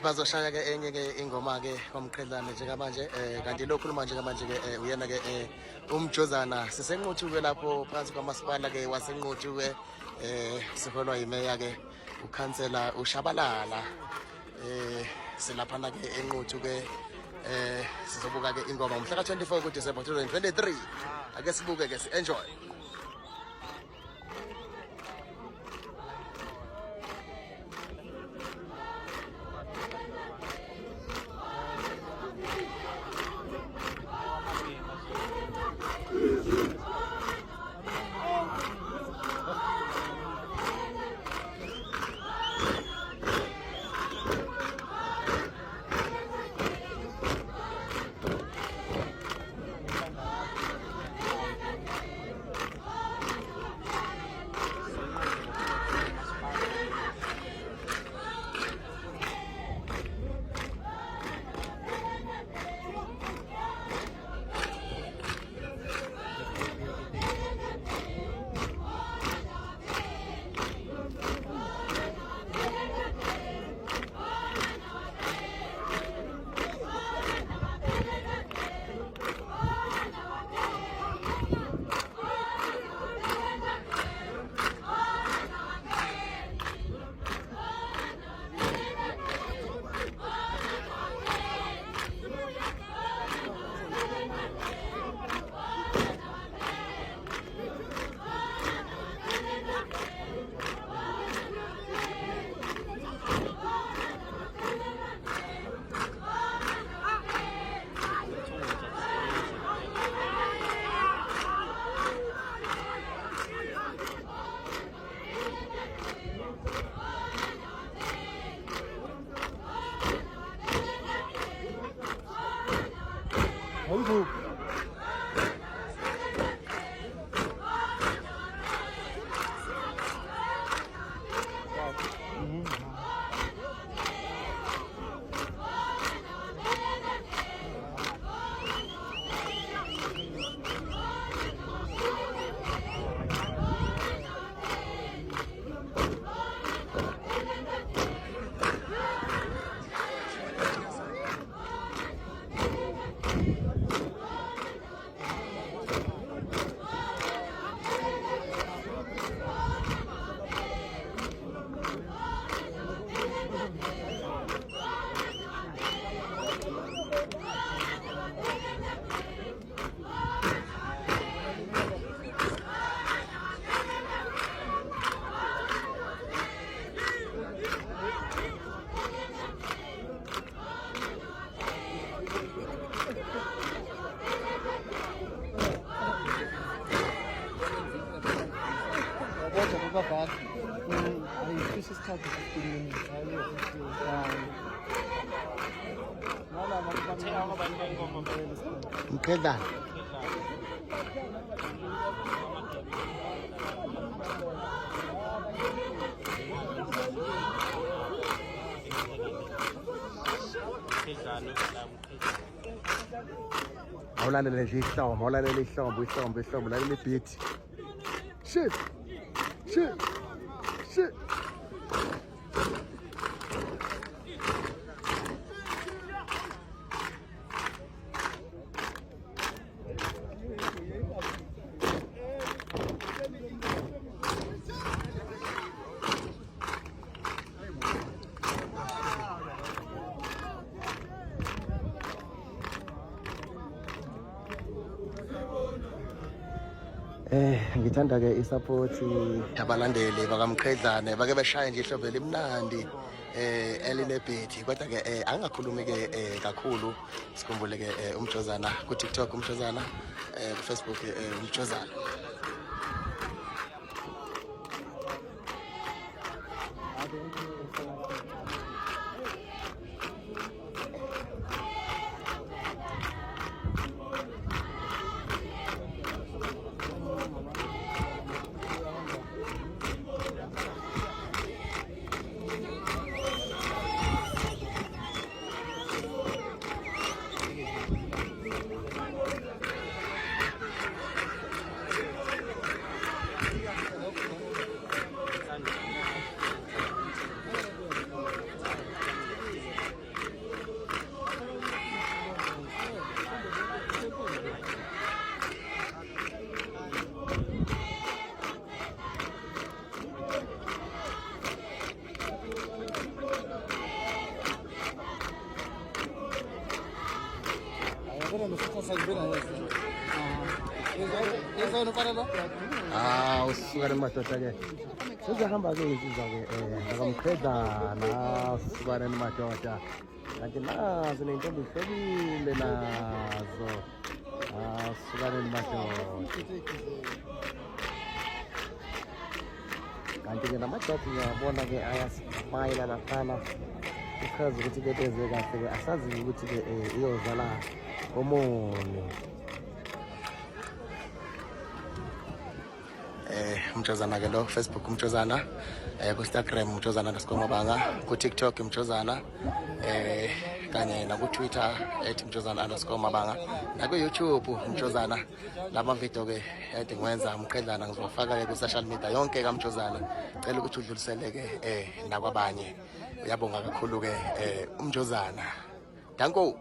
bazoshaya ke enye ke ingoma ke Mqhedlane njengamanje kanti lokhuluma njengamanje ke uyena ke umjozana sisenquthu ke lapho phansi kwamasipala ke wasenquthu ke siholwa yimeya ke ukhansela ushabalala silaphana ke enquthu ke sizobuka ke ingoma mhla ka 24 ku December 2023 ake sibuke ke enjoy. 어이구. 아니 피시스타도 있는 Mqhedlane awulalele nje ihlobo awulalele ihlobo lalela ibeat shit ngithanda ke isupport yabalandeli bakamqhedlane bake beshaya nje ihlobo elimnandi elinebhethi kodwa ke angakhulumi ke kakhulu sikhumbule ke umjozana ku TikTok umjozana ku Facebook umjozana Para los otros salven eso no para lo. Usuka nemadoda ke. Sizahamba ke insizwa ke bakamqhedlana usuka nemadoda. Kanti nazo nentombi ihlobile nazo. Usuka nemadoda. Kanti ke namadoda ngiyabona ke ayasmayila laphana. Because ukuthi ke beze kahle ke asazi ukuthi ke iyozala omoni. Mqhedlane ke lo Facebook Mqhedlane, ku Instagram Mqhedlane_mabanga, ku TikTok Mqhedlane, kanye na ku Twitter @Mqhedlane_mabanga, na ku YouTube Mqhedlane. Lama video ke edingwenza Mqhedlane ngizofaka ke ku social media yonke ka Mqhedlane. Cela ukuthi udlulisele ke nakwabanye. Uyabonga kakhulu ke Mqhedlane. Danko.